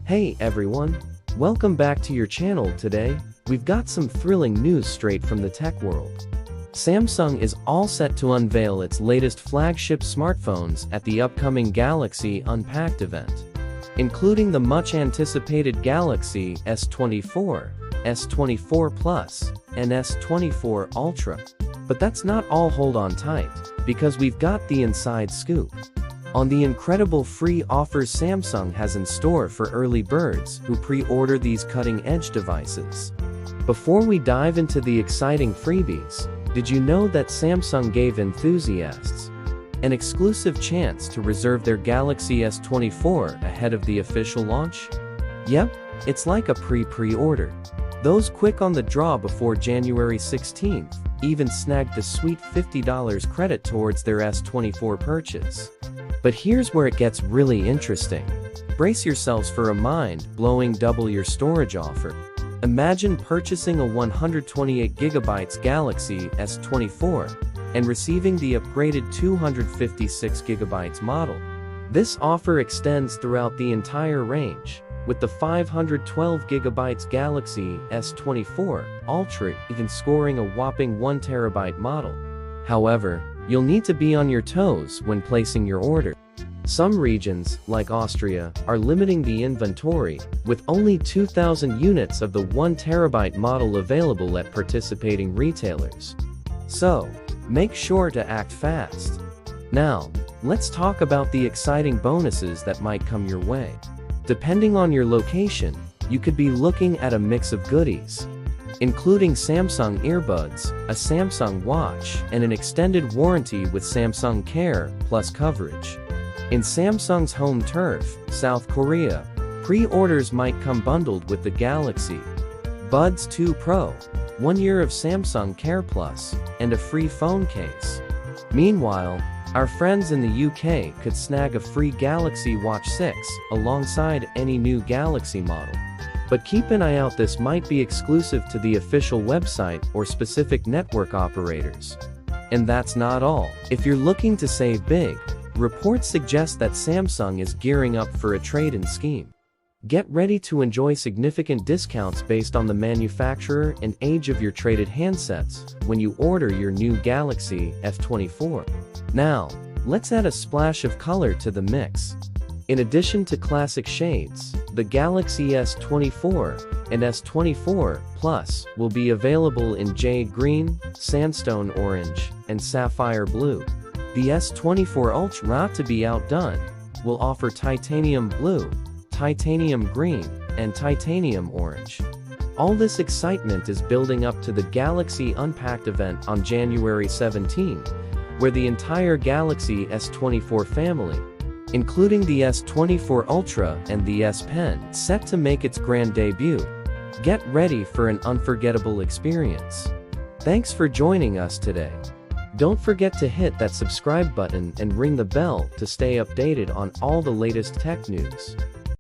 Hey everyone, welcome back to your channel. Today, we've got some thrilling news straight from the tech world. Samsung is all set to unveil its latest flagship smartphones at the upcoming Galaxy Unpacked event, including the much-anticipated Galaxy S24, S24 Plus, and S24 Ultra. But that's not all. Hold on tight, because we've got the inside scoop on the incredible free offers Samsung has in store for early birds who pre-order these cutting-edge devices. Before we dive into the exciting freebies, did you know that Samsung gave enthusiasts an exclusive chance to reserve their Galaxy S24 ahead of the official launch? Yep, it's like a pre-order. Those quick on the draw before January 16th even snagged the sweet $50 credit towards their S24 purchase. But here's where it gets really interesting. Brace yourselves for a mind-blowing double your storage offer. Imagine purchasing a 128GB Galaxy S24 and receiving the upgraded 256GB model. This offer extends throughout the entire range, with the 512GB Galaxy S24 Ultra even scoring a whopping 1TB model. However, you'll need to be on your toes when placing your order. Some regions, like Austria, are limiting the inventory, with only 2,000 units of the 1TB model available at participating retailers. So, make sure to act fast. Now, let's talk about the exciting bonuses that might come your way. Depending on your location, you could be looking at a mix of goodies, including Samsung earbuds, a Samsung watch, and an extended warranty with Samsung Care Plus coverage. In Samsung's home turf, South Korea, pre-orders might come bundled with the Galaxy Buds 2 Pro, 1 year of Samsung Care Plus, and a free phone case. Meanwhile, our friends in the UK could snag a free Galaxy Watch 6 alongside any new Galaxy model. But keep an eye out, this might be exclusive to the official website or specific network operators. And that's not all. If you're looking to save big, reports suggest that Samsung is gearing up for a trade-in scheme. Get ready to enjoy significant discounts based on the manufacturer and age of your traded handsets when you order your new Galaxy S24. Now, let's add a splash of color to the mix. In addition to classic shades, the Galaxy S24 and S24 Plus will be available in jade green, sandstone orange, and sapphire blue. The S24 Ultra, not to be outdone, will offer titanium blue, titanium green, and titanium orange. All this excitement is building up to the Galaxy Unpacked event on January 17, where the entire Galaxy S24 family, including the S24 Ultra and the S Pen, set to make its grand debut. Get ready for an unforgettable experience. Thanks for joining us today. Don't forget to hit that subscribe button and ring the bell to stay updated on all the latest tech news.